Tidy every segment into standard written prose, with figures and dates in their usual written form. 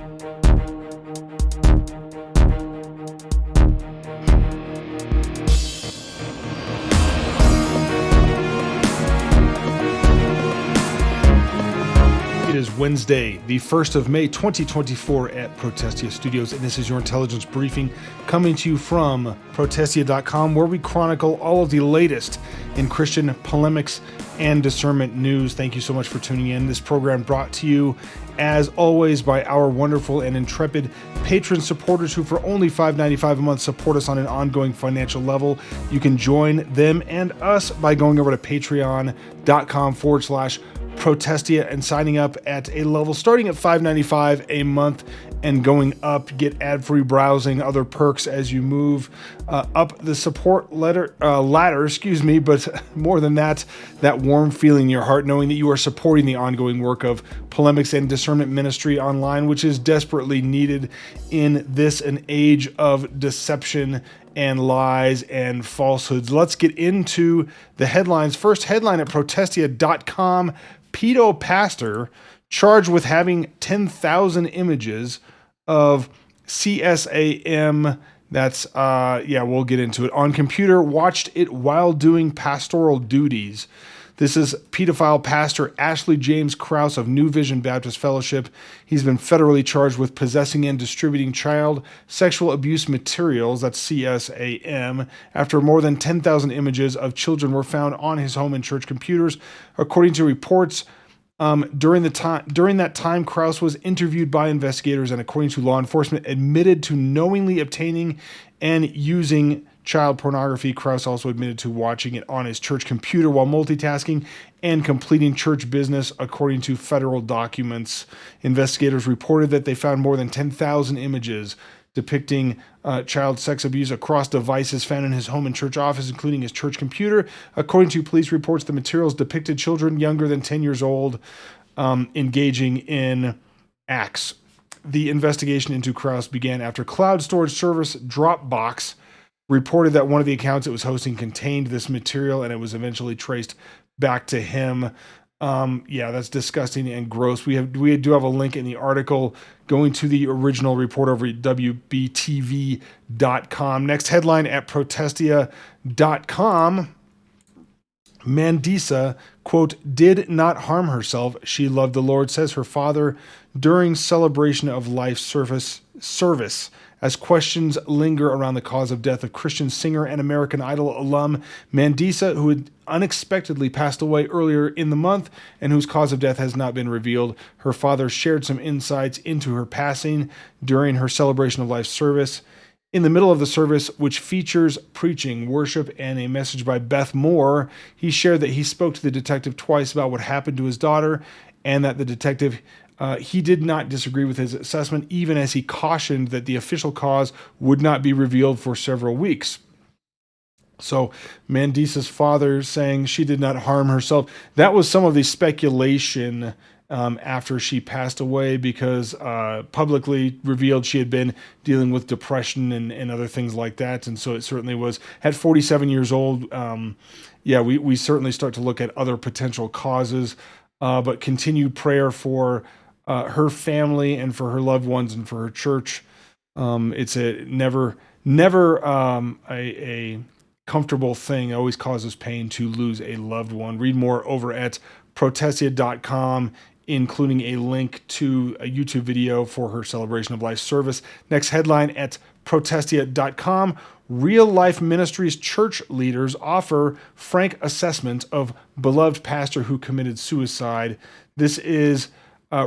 It is Wednesday, the 1st of May, 2024 at Protestia Studios, and this is your intelligence briefing coming to you from Protestia.com, where we chronicle all of the latest in Christian polemics and discernment news. Thank you so much for tuning in. This program brought to you, as always, by our wonderful and intrepid patron supporters who, for only $5.95 a month, support us on an ongoing financial level. You can join them and us by going over to patreon.com/Protestia and signing up at a level starting at $5.95 a month and going up. Get ad-free browsing, other perks as you move up the support ladder, but more than that, that warm feeling in your heart knowing that you are supporting the ongoing work of polemics and discernment ministry online, which is desperately needed in this an age of deception and lies and falsehoods. Let's get into the headlines. First headline at Protestia.com: pedo pastor charged with having 10,000 images of CSAM. That's, we'll get into it. On computer, watched it while doing pastoral duties. This is pedophile pastor Ashley James Krause of New Vision Baptist Fellowship. He's been federally charged with possessing and distributing child sexual abuse materials, that's CSAM, after more than 10,000 images of children were found on his home and church computers. According to reports, during that time, Krause was interviewed by investigators and, according to law enforcement, admitted to knowingly obtaining and using child pornography. Krause also admitted to watching it on his church computer while multitasking and completing church business, according to federal documents. Investigators reported that they found more than 10,000 images depicting child sex abuse across devices found in his home and church office, including his church computer. According to police reports, the materials depicted children younger than 10 years old engaging in acts. The investigation into Krause began after cloud storage service Dropbox reported that one of the accounts it was hosting contained this material, and it was eventually traced back to him. That's disgusting and gross. We do have a link in the article going to the original report over at WBTV.com. Next headline at Protestia.com: Mandisa, quote, did not harm herself. She loved the Lord, says her father during celebration of life service. As questions linger around the cause of death of Christian singer and American Idol alum Mandisa, who had unexpectedly passed away earlier in the month and whose cause of death has not been revealed, her father shared some insights into her passing during her celebration of life service. In the middle of the service, which features preaching, worship, and a message by Beth Moore, he shared that he spoke to the detective twice about what happened to his daughter, and that the detective he did not disagree with his assessment, even as he cautioned that the official cause would not be revealed for several weeks. So Mandisa's father saying she did not harm herself. That was some of the speculation after she passed away, because publicly revealed she had been dealing with depression and other things like that. And so it certainly was at 47 years old. We certainly start to look at other potential causes, but continued prayer for her family and for her loved ones and for her church. It's a never a comfortable thing. It always causes pain to lose a loved one. Read more over at Protestia.com, including a link to a YouTube video for her celebration of life service. Next headline at Protestia.com: Real Life Ministries church leaders offer frank assessment of beloved pastor who committed suicide. This is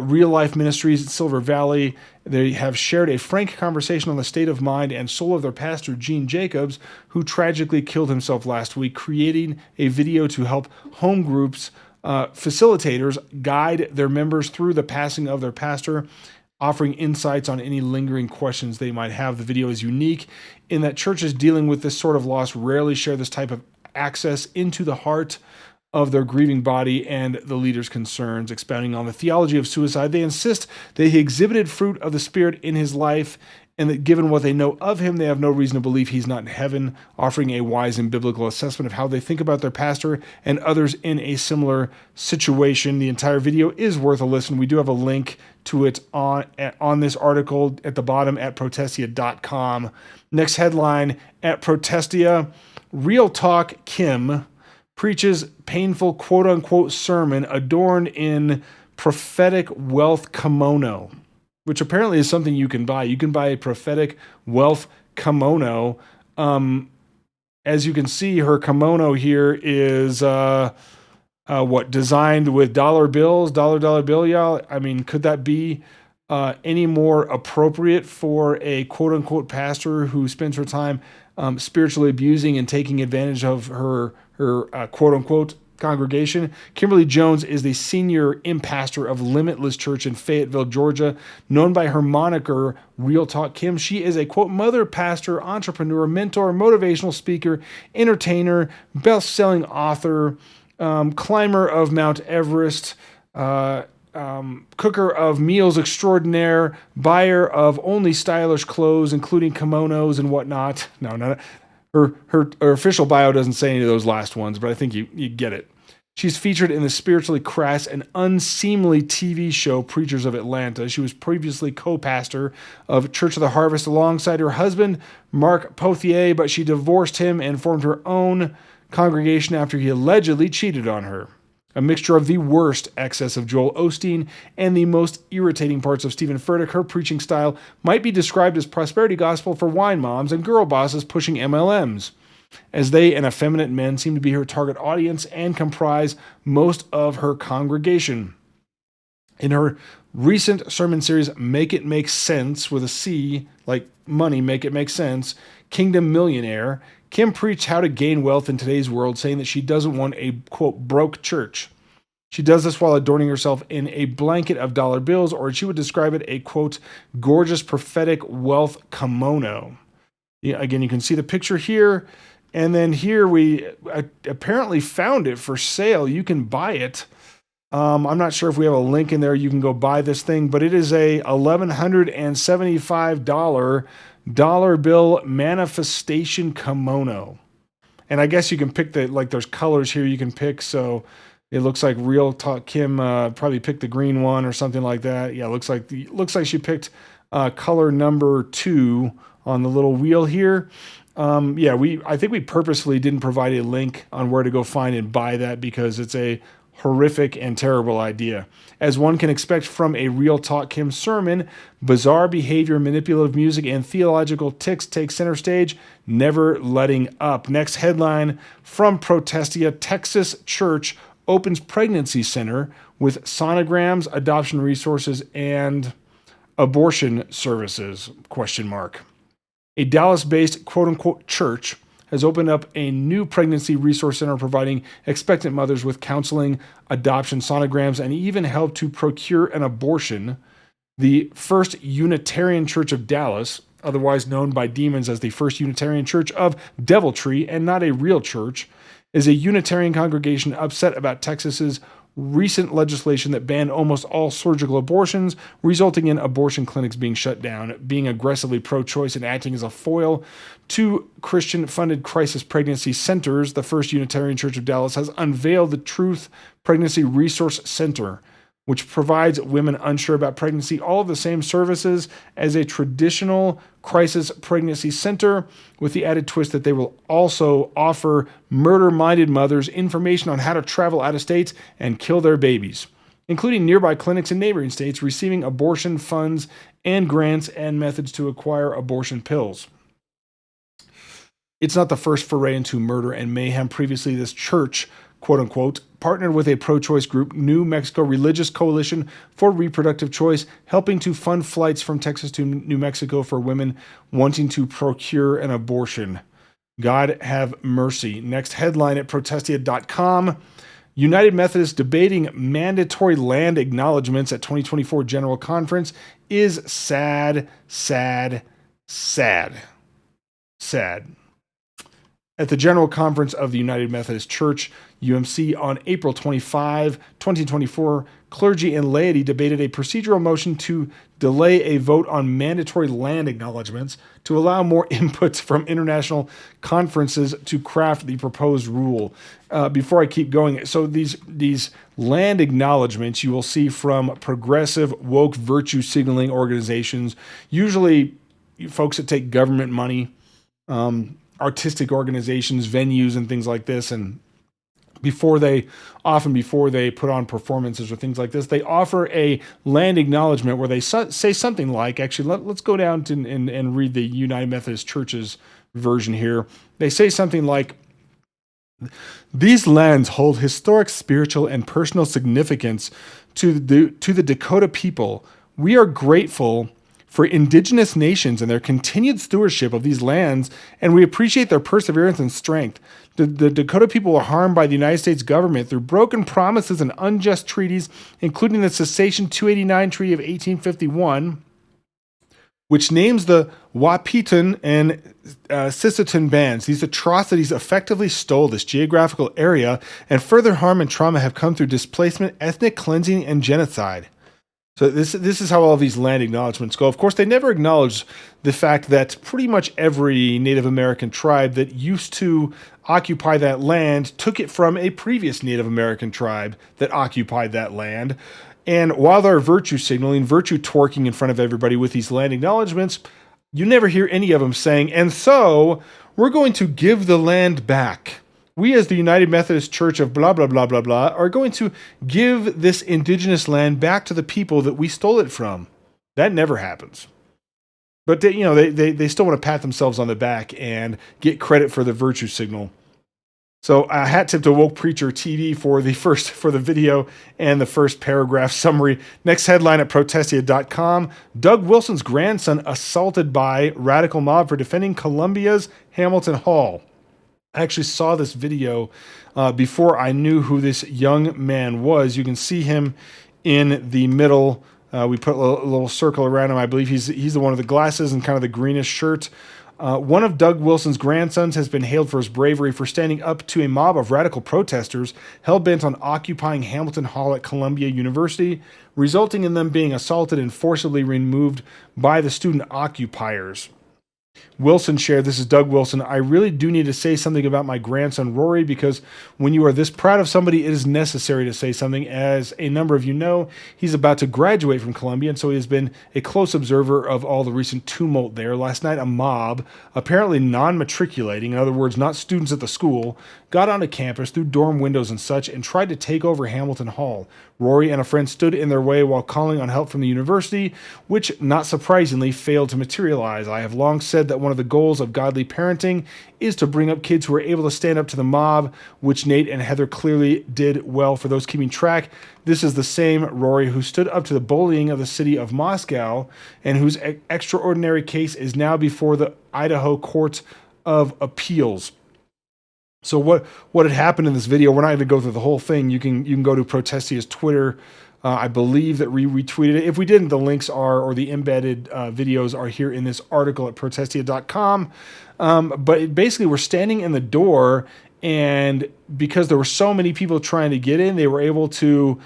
Real Life Ministries in Silver Valley. They have shared a frank conversation on the state of mind and soul of their pastor, Gene Jacobs, who tragically killed himself last week, creating a video to help home groups facilitators guide their members through the passing of their pastor, offering insights on any lingering questions they might have. The video is unique in that churches dealing with this sort of loss rarely share this type of access into the heart of their grieving body and the leader's concerns. Expounding on the theology of suicide, they insist that he exhibited fruit of the Spirit in his life and that given what they know of him, they have no reason to believe he's not in heaven, offering a wise and biblical assessment of how they think about their pastor and others in a similar situation. The entire video is worth a listen. We do have a link to it on this article at the bottom at protestia.com. Next headline at Protestia, Real Talk Kim preaches painful quote-unquote sermon adorned in prophetic wealth kimono, which apparently is something you can buy. You can buy a prophetic wealth kimono. As you can see, her kimono here is designed with dollar bills, dollar bill, y'all. I mean, could that be any more appropriate for a quote-unquote pastor who spends her time spiritually abusing and taking advantage of her quote-unquote congregation? Kimberly Jones is the senior pastor of Limitless Church in Fayetteville, Georgia, known by her moniker Real Talk Kim. She is a quote mother, pastor, entrepreneur, mentor, motivational speaker, entertainer, best-selling author, climber of Mount Everest, cooker of meals extraordinaire, buyer of only stylish clothes, including kimonos and whatnot. No. Her official bio doesn't say any of those last ones, but I think you get it. She's featured in the spiritually crass and unseemly TV show Preachers of Atlanta. She was previously co-pastor of Church of the Harvest alongside her husband, Mark Pothier, but she divorced him and formed her own congregation after he allegedly cheated on her. A mixture of the worst excess of Joel Osteen and the most irritating parts of Stephen Furtick, her preaching style might be described as prosperity gospel for wine moms and girl bosses pushing MLMs, as they and effeminate men seem to be her target audience and comprise most of her congregation. In her recent sermon series, Make It Make Sense, with a C, like money, make it make sense, Kingdom Millionaire, Kim preached how to gain wealth in today's world, saying that she doesn't want a, quote, broke church. She does this while adorning herself in a blanket of dollar bills, or she would describe it a, quote, gorgeous prophetic wealth kimono. Yeah, again, you can see the picture here. And then here we apparently found it for sale. You can buy it. I'm not sure if we have a link in there. You can go buy this thing, but it is a $1,175 dollar bill manifestation kimono. And I guess you can pick there's colors here you can pick. So it looks like Real Talk Kim probably picked the green one or something like that. Yeah, looks like she picked color number 2 on the little wheel here. I think we purposefully didn't provide a link on where to go find and buy that because it's a horrific and terrible idea. As one can expect from a Real Talk Kim sermon, bizarre behavior, manipulative music, and theological tics take center stage, never letting up. Next headline from Protestia, Texas Church opens pregnancy center with sonograms, adoption resources, and abortion services, ? A Dallas-based quote-unquote church has opened up a new pregnancy resource center providing expectant mothers with counseling, adoption, sonograms, and even help to procure an abortion. The First Unitarian Church of Dallas, otherwise known by demons as the First Unitarian Church of Deviltry and not a real church, is a Unitarian congregation upset about Texas's recent legislation that banned almost all surgical abortions, resulting in abortion clinics being shut down. Being aggressively pro-choice and acting as a foil to Christian-funded crisis pregnancy centers, the First Unitarian Church of Dallas has unveiled the Truth Pregnancy Resource Center, which provides women unsure about pregnancy all of the same services as a traditional crisis pregnancy center, with the added twist that they will also offer murder-minded mothers information on how to travel out of state and kill their babies, including nearby clinics in neighboring states receiving abortion funds and grants and methods to acquire abortion pills. It's not the first foray into murder and mayhem. Previously, this church, quote-unquote, partnered with a pro-choice group, New Mexico Religious Coalition for Reproductive Choice, helping to fund flights from Texas to New Mexico for women wanting to procure an abortion. God have mercy. Next headline at protestia.com. United Methodists debating mandatory land acknowledgments at 2024 General Conference is sad. At the General Conference of the United Methodist Church, UMC, on April 25, 2024, clergy and laity debated a procedural motion to delay a vote on mandatory land acknowledgements to allow more inputs from international conferences to craft the proposed rule. Before I keep going, so these land acknowledgements you will see from progressive, woke, virtue signaling organizations, usually folks that take government money, artistic organizations, venues, and things like this, and before they put on performances or things like this, they offer a land acknowledgement where they say something like, actually, let's go down to, and read the United Methodist Church's version here. They say something like, these lands hold historic, spiritual, and personal significance to the Dakota people. We are grateful for indigenous nations and their continued stewardship of these lands, and we appreciate their perseverance and strength. The Dakota people were harmed by the United States government through broken promises and unjust treaties, including the Cessation 289 Treaty of 1851, which names the Wahpeton and Sisseton bands. These atrocities effectively stole this geographical area, and further harm and trauma have come through displacement, ethnic cleansing, and genocide. So this is how all of these land acknowledgments go. Of course, they never acknowledge the fact that pretty much every Native American tribe that used to occupy that land took it from a previous Native American tribe that occupied that land. And while they're virtue signaling, virtue twerking in front of everybody with these land acknowledgments, you never hear any of them saying, and so we're going to give the land back. We, as the United Methodist Church of blah, blah, blah, blah, blah, are going to give this indigenous land back to the people that we stole it from. That never happens. But they still want to pat themselves on the back and get credit for the virtue signal. So a hat tip to Woke Preacher TV for the video and the first paragraph summary. Next headline at Protestia.com. Doug Wilson's grandson assaulted by radical mob for defending Columbia's Hamilton Hall. I actually saw this video before I knew who this young man was. You can see him in the middle. We put a little circle around him. I believe he's the one with the glasses and kind of the greenish shirt. One of Doug Wilson's grandsons has been hailed for his bravery for standing up to a mob of radical protesters hell-bent on occupying Hamilton Hall at Columbia University, resulting in them being assaulted and forcibly removed by the student occupiers. Wilson shared, this is Doug Wilson, I really do need to say something about my grandson Rory, because when you are this proud of somebody, it is necessary to say something. As a number of you know, he's about to graduate from Columbia, and so he has been a close observer of all the recent tumult there. Last night, a mob, apparently non-matriculating, in other words, not students at the school, got onto campus through dorm windows and such and tried to take over Hamilton Hall. Rory and a friend stood in their way while calling on help from the university, which, not surprisingly, failed to materialize. I have long said that one of the goals of godly parenting is to bring up kids who are able to stand up to the mob, which Nate and Heather clearly did well. For those keeping track, this is the same Rory who stood up to the bullying of the city of Moscow and whose extraordinary case is now before the Idaho Court of Appeals. So what had happened in this video, we're not even going to go through the whole thing. You can go to Protestia's Twitter. I believe that we retweeted it. If we didn't, the links are, or the embedded videos are here in this article at Protestia.com. But basically, we're standing in the door, and because there were so many people trying to get in, they were able to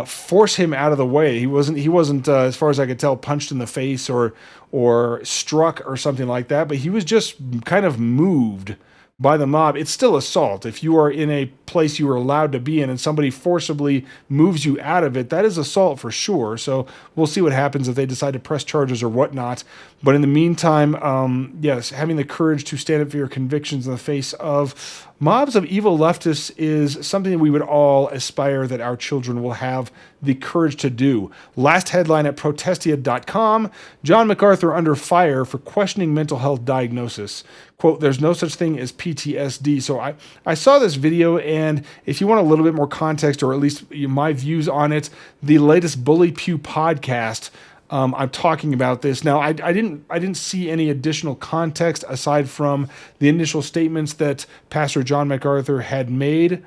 force him out of the way. He wasn't as far as I could tell, punched in the face or struck or something like that. But he was just kind of moved by the mob. It's still assault. If you are in a place you are allowed to be in and somebody forcibly moves you out of it, that is assault for sure. So we'll see what happens if they decide to press charges or whatnot. But in the meantime, yes, having the courage to stand up for your convictions in the face of mobs of evil leftists is something that we would all aspire that our children will have the courage to do. Last headline at Protestia.com, John MacArthur under fire for questioning mental health diagnosis. Quote, there's no such thing as PTSD. So I saw this video, and if you want a little bit more context, or at least my views on it, the latest Bully Pew podcast, I'm talking about this. Now, I didn't see any additional context aside from the initial statements that Pastor John MacArthur had made.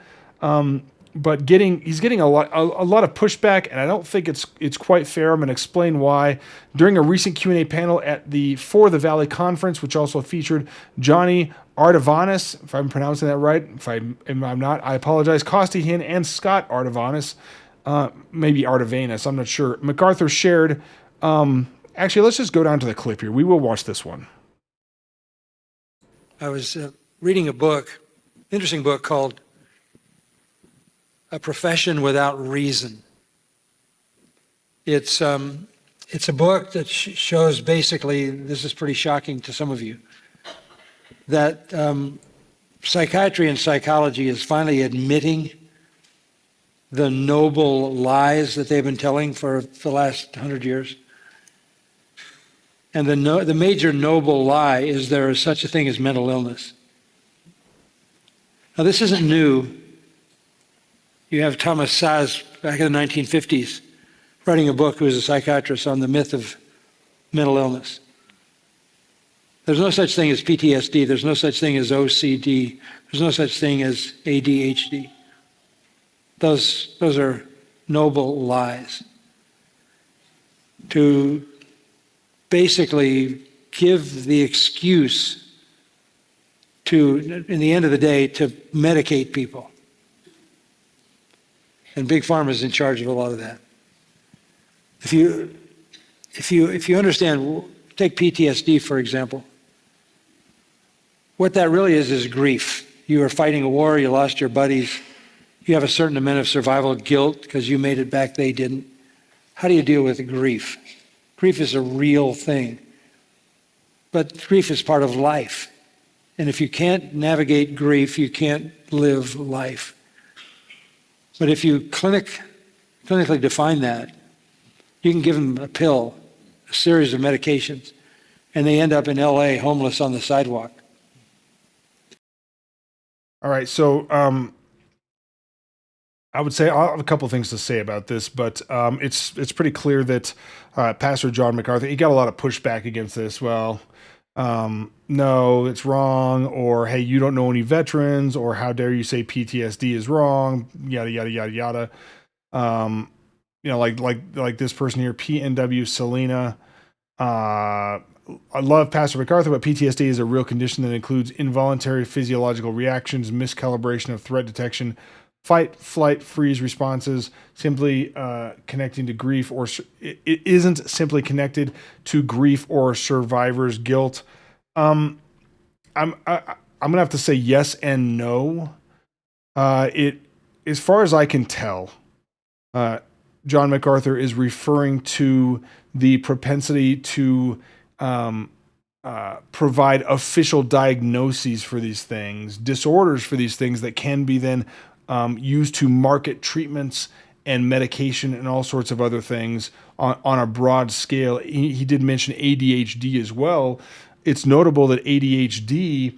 But he's getting a lot of pushback, and I don't think it's quite fair. I'm going to explain why. During a recent Q&A panel at the For the Valley conference, which also featured Johnny Artavanis, if I'm pronouncing that right, if I'm not, I apologize, Costihan and Scott Artavanis, maybe Artavanus, I'm not sure. MacArthur shared. Actually, let's just go down to the clip here. We will watch this one. I was reading a book, interesting book called A Profession Without Reason. It's a book that shows basically, this is pretty shocking to some of you, that psychiatry and psychology is finally admitting the noble lies that they've been telling for the last 100 years. And the major noble lie is there is such a thing as mental illness. Now, this isn't new. You have Thomas Saz back in the 1950s writing a book, who was a psychiatrist, on the myth of mental illness. There's no such thing as PTSD. There's no such thing as OCD. There's no such thing as ADHD. Those are noble lies. To basically give the excuse to, in the end of the day, to medicate people. And Big Pharma is in charge of a lot of that. If you understand, take PTSD, for example. What that really is grief. You are fighting a war, you lost your buddies, you have a certain amount of survival guilt because you made it back, they didn't. How do you deal with grief? Grief is a real thing. But grief is part of life. And if you can't navigate grief, you can't live life. But if you clinically define that, you can give them a pill, a series of medications, and they end up in LA homeless on the sidewalk. All right, so I would say I have a couple things to say about this, but it's pretty clear that Pastor John MacArthur, he got a lot of pushback against this. Well, no, it's wrong, or hey, you don't know any veterans, or how dare you say PTSD is wrong, yada yada yada yada. Like this person here, PNW Selena. I love Pastor MacArthur, but PTSD is a real condition that includes involuntary physiological reactions, miscalibration of threat detection, fight, flight, freeze responses, simply connecting to grief, or it isn't simply connected to grief or survivor's guilt. I'm gonna have to say yes and no. As far as I can tell, John MacArthur is referring to the propensity to provide official diagnoses for these things, disorders for these things that can be then used to market treatments and medication and all sorts of other things on a broad scale. He did mention ADHD as well. It's notable that ADHD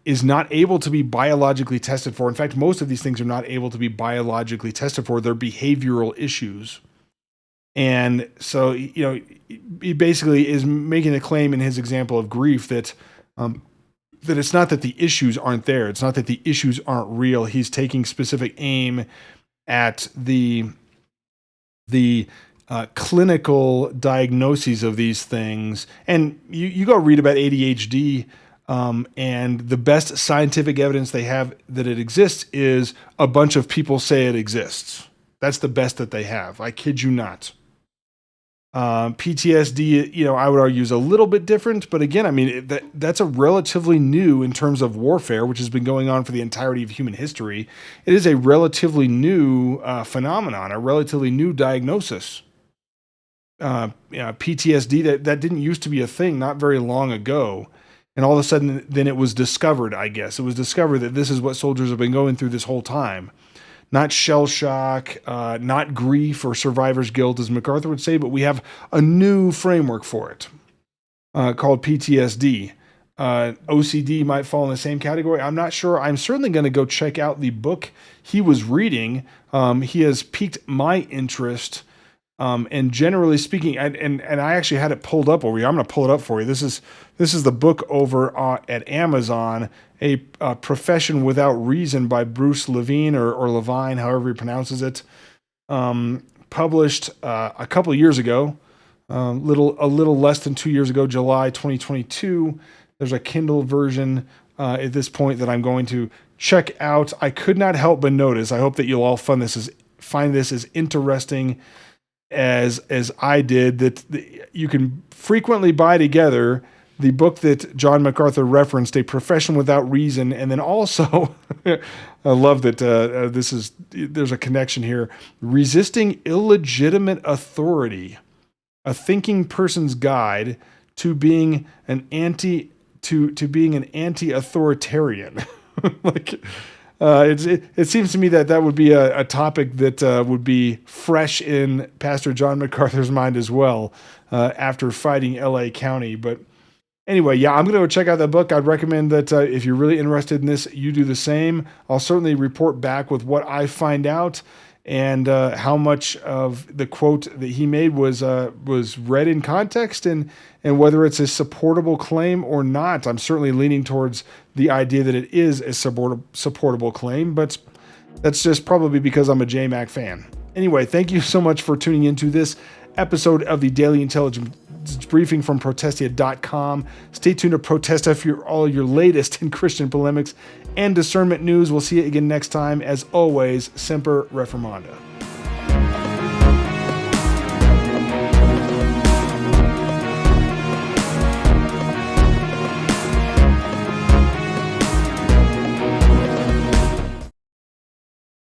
is not able to be biologically tested for. In fact, most of these things are not able to be biologically tested for. They're behavioral issues. And so, he basically is making a claim in his example of grief that that it's not that the issues aren't there. It's not that the issues aren't real. He's taking specific aim at the clinical diagnoses of these things. And you go read about ADHD, and the best scientific evidence they have that it exists is a bunch of people say it exists. That's the best that they have. I kid you not. PTSD, I would argue is a little bit different, but again, I mean, that's a relatively new in terms of warfare, which has been going on for the entirety of human history. It is a relatively new phenomenon, a relatively new diagnosis. PTSD, that didn't used to be a thing not very long ago. And all of a sudden, then it was discovered, I guess. It was discovered that this is what soldiers have been going through this whole time. Not shell shock, not grief or survivor's guilt, as MacArthur would say, but we have a new framework for it called PTSD. OCD might fall in the same category. I'm not sure. I'm certainly going to go check out the book he was reading. He has piqued my interest. And generally speaking, and I actually had it pulled up over here. I'm going to pull it up for you. This is the book over at Amazon, a Profession Without Reason by Bruce Levine or Levine, however he pronounces it. Published a couple of years ago, a little less than 2 years ago, July 2022. There's a Kindle version at this point that I'm going to check out. I could not help but notice. I hope that you'll all find find this as interesting as I did, that you can frequently buy together the book that John MacArthur referenced, A Profession Without Reason, and then also, I love that there's a connection here, Resisting Illegitimate Authority, a thinking person's guide to being an anti-authoritarian. It seems to me that would be a topic that would be fresh in Pastor John MacArthur's mind as well, after fighting LA County. But anyway, yeah, I'm going to go check out that book. I'd recommend that if you're really interested in this, you do the same. I'll certainly report back with what I find out, and how much of the quote that he made was read in context, and whether it's a supportable claim or not. I'm certainly leaning towards the idea that it is a supportable claim, but that's just probably because I'm a JMac fan. Anyway, thank you so much for tuning into this episode of the Daily Intelligence Briefing from Protestia.com. Stay tuned to Protestia for all your latest in Christian polemics and discernment news. We'll see you again next time. As always, Semper Reformanda.